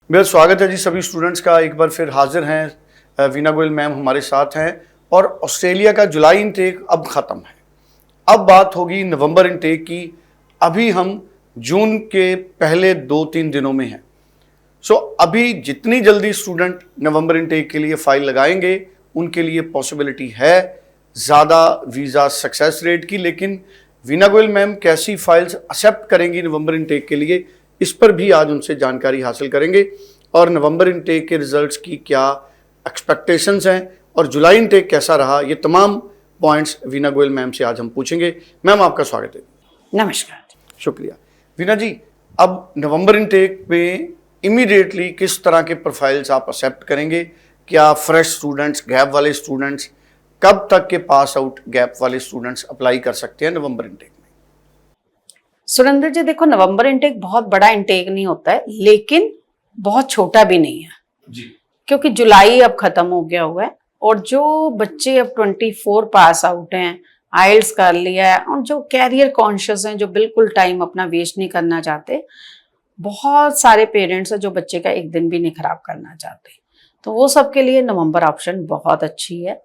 मेरा स्वागत है जी सभी स्टूडेंट्स का। एक बार फिर हाजिर हैं वीना गोयल मैम हमारे साथ हैं। और ऑस्ट्रेलिया का जुलाई इनटेक अब ख़त्म है, अब बात होगी नवंबर इनटेक की। अभी हम जून के पहले 2-3 दिनों में हैं। सो अभी जितनी जल्दी स्टूडेंट नवंबर इनटेक के लिए फ़ाइल लगाएंगे उनके लिए पॉसिबिलिटी है ज़्यादा वीज़ा सक्सेस रेट की। लेकिन वीना गोयल मैम कैसी फाइल्स एक्सेप्ट करेंगी नवंबर इनटेक के लिए, इस पर भी आज उनसे जानकारी हासिल करेंगे। और नवंबर इनटेक के रिजल्ट्स की क्या एक्सपेक्टेशंस हैं और जुलाई इनटेक कैसा रहा, ये तमाम पॉइंट्स वीना गोयल मैम से आज हम पूछेंगे। मैम आपका स्वागत है। नमस्कार। शुक्रिया। वीना जी, अब नवंबर इनटेक में इमीडिएटली किस तरह के प्रोफाइल्स आप एक्सेप्ट करेंगे? क्या फ्रेश स्टूडेंट्स, गैप वाले स्टूडेंट्स, कब तक के पास आउट गैप वाले स्टूडेंट्स अप्लाई कर सकते हैं नवंबर इनटेक में? सुरेंद्र जी, देखो, नवंबर इनटेक बहुत बड़ा इनटेक नहीं होता है, लेकिन बहुत छोटा भी नहीं है जी। क्योंकि जुलाई अब खत्म हो गया हुआ है और जो बच्चे अब 24 पास आउट हैं, आइल्स कर लिया है और जो कैरियर कॉन्शियस हैं, जो बिल्कुल टाइम अपना वेस्ट नहीं करना चाहते, बहुत सारे पेरेंट्स हैं जो बच्चे का एक दिन भी नहीं खराब करना चाहते, तो वो सब के लिए नवंबर ऑप्शन बहुत अच्छी है।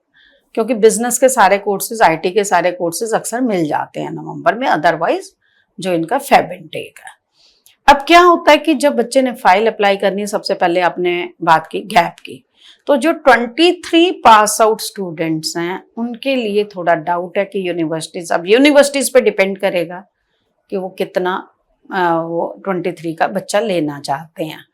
क्योंकि बिजनेस के सारे कोर्सेज, आईटी के सारे कोर्सेज अक्सर मिल जाते हैं नवंबर में, अदरवाइज जो इनका फेब इनटेक है। अब क्या होता है कि जब बच्चे ने फाइल अप्लाई करनी है, सबसे पहले आपने बात की गैप की, तो जो 23 पास आउट स्टूडेंट्स हैं उनके लिए थोड़ा डाउट है कि यूनिवर्सिटीज, अब यूनिवर्सिटीज पे डिपेंड करेगा कि वो कितना वो 23 का बच्चा लेना चाहते हैं।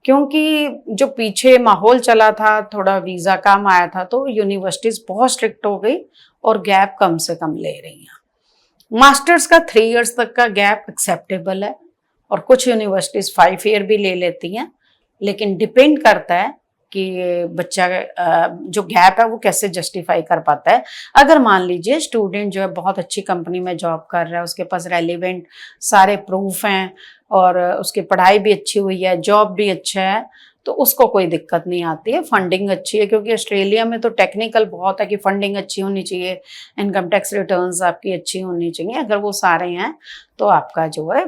क्योंकि जो पीछे माहौल चला था, थोड़ा वीज़ा कम आया था, तो यूनिवर्सिटीज़ बहुत स्ट्रिक्ट हो गई और गैप कम से कम ले रही हैं। मास्टर्स का 3 इयर्स तक का गैप एक्सेप्टेबल है और कुछ यूनिवर्सिटीज़ 5 ईयर भी ले लेती हैं, लेकिन डिपेंड करता है कि बच्चा जो गैप है वो कैसे जस्टिफाई कर पाता है। अगर मान लीजिए स्टूडेंट जो है बहुत अच्छी कंपनी में जॉब कर रहा है, उसके पास रेलिवेंट सारे प्रूफ हैं और उसकी पढ़ाई भी अच्छी हुई है, जॉब भी अच्छा है, तो उसको कोई दिक्कत नहीं आती है। फंडिंग अच्छी है, क्योंकि ऑस्ट्रेलिया में तो टेक्निकल बहुत है कि फंडिंग अच्छी होनी चाहिए, इनकम टैक्स रिटर्न्स आपकी अच्छी होनी चाहिए। अगर वो सारे हैं तो आपका जो है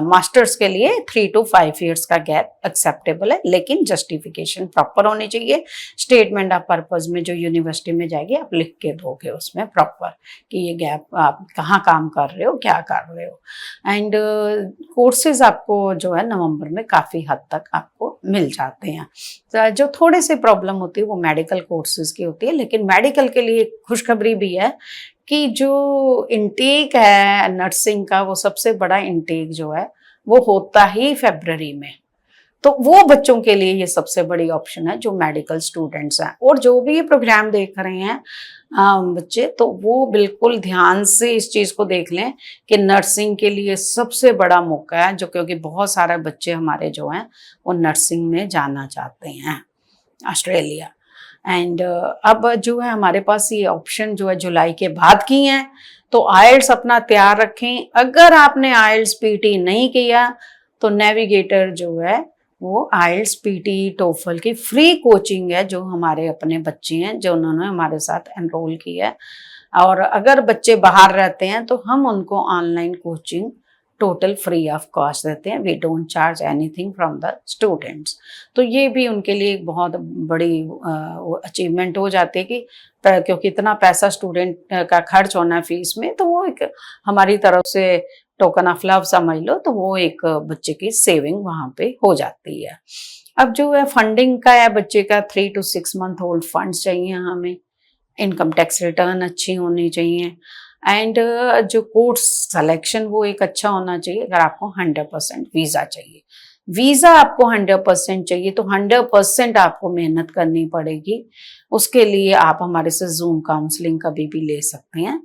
मास्टर्स के लिए 3 to 5 ईयर्स का गैप एक्सेप्टेबल है, लेकिन जस्टिफिकेशन प्रॉपर होनी चाहिए। स्टेटमेंट ऑफ पर्पज में जो यूनिवर्सिटी में जाएगी आप लिख के दोगे उसमें प्रॉपर कि ये गैप आप कहाँ काम कर रहे हो, क्या कर रहे हो। एंड कोर्सेज आपको जो है नवंबर में काफ़ी हद तक आपको मिल जाते हैं। तो जो थोड़ी सी प्रॉब्लम होती है वो मेडिकल कोर्सेज की होती है, लेकिन मेडिकल के लिए खुशखबरी भी है कि जो इनटेक है नर्सिंग का, वो सबसे बड़ा इनटेक जो है वो होता ही फरवरी में, तो वो बच्चों के लिए ये सबसे बड़ी ऑप्शन है जो मेडिकल स्टूडेंट्स हैं। और जो भी ये प्रोग्राम देख रहे हैं बच्चे, तो वो बिल्कुल ध्यान से इस चीज़ को देख लें कि नर्सिंग के लिए सबसे बड़ा मौका है, जो क्योंकि बहुत सारे बच्चे हमारे जो हैं वो नर्सिंग में जाना चाहते हैं ऑस्ट्रेलिया। एंड अब जो है हमारे पास ये ऑप्शन जो है जुलाई के बाद की हैं, तो आइल्स अपना तैयार रखें। अगर आपने आइल्स पीटी नहीं किया तो नेविगेटर जो है वो आइल्स पीटी टोफल की फ्री कोचिंग है, जो हमारे अपने बच्चे हैं जो उन्होंने हमारे साथ एनरोल किया है। और अगर बच्चे बाहर रहते हैं तो हम उनको online coaching total free of cost देते हैं। We don't charge anything from the students. तो ये भी उनके लिए एक बहुत बड़ी अचीवमेंट हो जाती है कि क्योंकि इतना पैसा स्टूडेंट का खर्च होना फीस में, तो वो एक हमारी तरफ से टोकन ऑफ लव समझ लो, तो वो एक बच्चे की सेविंग वहाँ पे हो जाती है। अब जो है फंडिंग का है, बच्चे का 3 to 6 मंथ ओल्ड फंड्स चाहिए हमें, इनकम टैक्स रिटर्न अच्छी होनी चाहिए, एंड जो कोर्स सिलेक्शन वो एक अच्छा होना चाहिए। अगर आपको 100% वीज़ा चाहिए, वीज़ा आपको 100% चाहिए, तो 100% आपको मेहनत करनी पड़ेगी। उसके लिए आप हमारे से जूम काउंसलिंग कभी भी ले सकते हैं।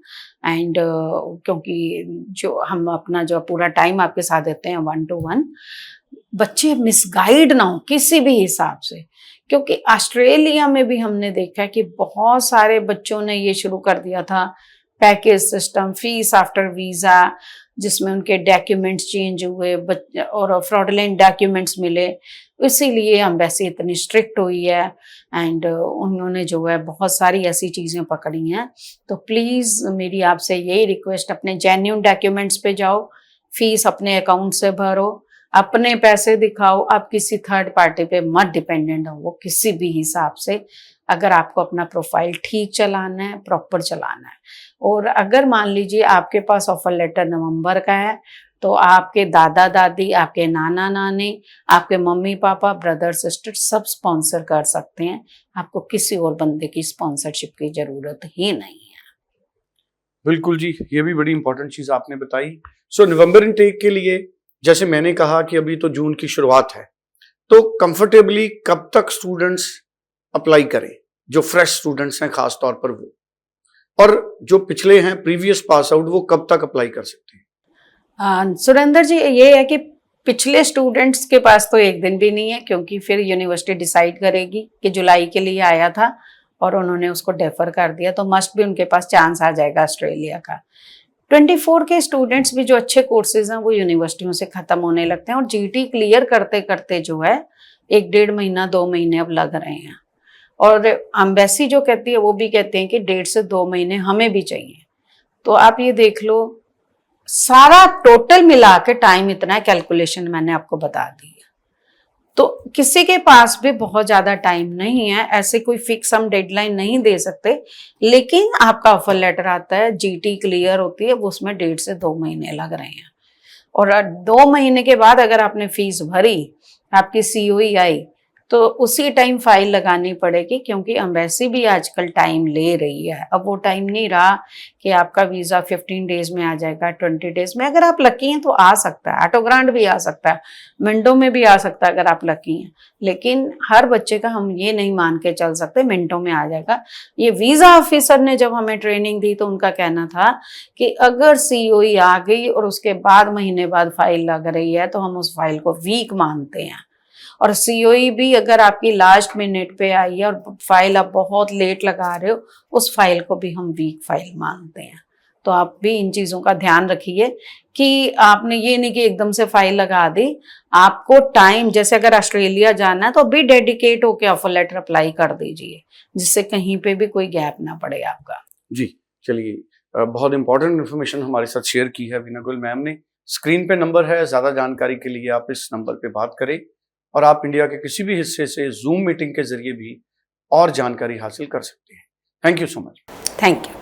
एंड क्योंकि जो हम अपना जो पूरा टाइम आपके साथ देते हैं 1 to 1, बच्चे मिसगाइड ना हो किसी भी हिसाब से। क्योंकि ऑस्ट्रेलिया में भी हमने देखा कि बहुत सारे बच्चों ने ये शुरू कर दिया था package system, fees after visa, जिसमें उनके डॉक्यूमेंट्स चेंज हुए और फ्रॉडलेंट डॉक्यूमेंट्स मिले। इसीलिए एम्बेसी इतनी स्ट्रिक्ट हुई है एंड उन्होंने जो है बहुत सारी ऐसी चीज़ें पकड़ी हैं। तो प्लीज़ मेरी आपसे यही रिक्वेस्ट, अपने जेन्युइन डॉक्यूमेंट्स पे जाओ, फीस अपने अकाउंट से भरो, अपने पैसे दिखाओ, आप किसी थर्ड पार्टी पे मत डिपेंडेंट हो, वो किसी भी हिसाब से। अगर आपको अपना प्रोफाइल ठीक चलाना है, प्रॉपर चलाना है, और अगर मान लीजिए आपके पास ऑफर लेटर नवंबर का है, तो आपके दादा दादी, आपके नाना नानी, आपके मम्मी पापा, ब्रदर सिस्टर सब स्पॉन्सर कर सकते हैं। आपको किसी और बंदे की स्पॉन्सरशिप की जरूरत ही नहीं है। बिल्कुल जी, ये भी बड़ी इंपॉर्टेंट चीज आपने बताई। सो नवंबर इनटेक के लिए, जैसे मैंने कहा कि अभी तो जून की शुरुआत है, तो कंफर्टेबली कब तक स्टूडेंट्स अप्लाई करें, जो फ्रेश स्टूडेंट्स हैं खास तौर पर वो, और जो पिछले हैं प्रीवियस पास आउट, वो कब तक अप्लाई कर सकते हैं? सुरेंद्र जी, ये है कि पिछले स्टूडेंट्स के पास तो एक दिन भी नहीं है, क्योंकि फिर यूनिवर्सिटी डिसाइड करेगी कि जुलाई के लिए आया था और उन्होंने उसको डेफर कर दिया, तो मस्ट भी उनके पास चांस आ जाएगा ऑस्ट्रेलिया का। 24 के स्टूडेंट्स भी जो अच्छे कोर्सेज हैं वो यूनिवर्सिटियों से खत्म होने लगते हैं, और जीटी क्लियर करते करते जो है 1-1.5 महीना 2 महीने अब लग रहे हैं। और एम्बेसी जो कहती है वो भी कहते हैं कि 1.5 से 2 महीने हमें भी चाहिए। तो आप ये देख लो, सारा टोटल मिला के टाइम इतना है, कैलकुलेशन मैंने आपको बता दी है। तो किसी के पास भी बहुत ज्यादा टाइम नहीं है, ऐसे कोई फिक्स हम डेडलाइन नहीं दे सकते, लेकिन आपका ऑफर लेटर आता है, जीटी क्लियर होती है, वो उसमें 1.5 से 2 महीने लग रहे हैं। और 2 महीने के बाद अगर आपने फीस भरी, आपकी सीओई आई, तो उसी टाइम फाइल लगानी पड़ेगी, क्योंकि एम्बेसी भी आजकल टाइम ले रही है। अब वो टाइम नहीं रहा कि आपका वीज़ा 15 डेज में आ जाएगा, 20 डेज में। अगर आप लकी हैं तो आ सकता है, ऑटो ग्रांट भी आ सकता है, मिनटों में भी आ सकता है अगर आप लकी हैं, लेकिन हर बच्चे का हम ये नहीं मान के चल सकते मिनटों में आ जाएगा। ये वीज़ा ऑफिसर ने जब हमें ट्रेनिंग दी तो उनका कहना था कि अगर सीओई आ गई और उसके बाद महीने बाद फाइल लग रही है, तो हम उस फाइल को वीक मानते हैं। और सीओई भी अगर आपकी लास्ट मिनट पे आई है और फाइल आप बहुत लेट लगा रहे हो, उस फाइल को भी हम वीक फाइल मानते हैं। तो आप भी इन चीज़ों का ध्यान रखिए कि आपने ये नहीं कि एकदम से फाइल लगा दी। आपको टाइम, जैसे अगर ऑस्ट्रेलिया जाना है तो भी डेडिकेट होकर ऑफर लेटर अप्लाई कर दीजिए, जिससे कहीं पे भी कोई गैप ना पड़े आपका। जी चलिए, बहुत इंपॉर्टेंट इन्फॉर्मेशन हमारे साथ शेयर की है वीना गोयल मैम ने। स्क्रीन पे नंबर है, ज़्यादा जानकारी के लिए आप इस नंबर पे बात करें, और आप इंडिया के किसी भी हिस्से से जूम मीटिंग के जरिए भी और जानकारी हासिल कर सकते हैं। Thank you so much. Thank you.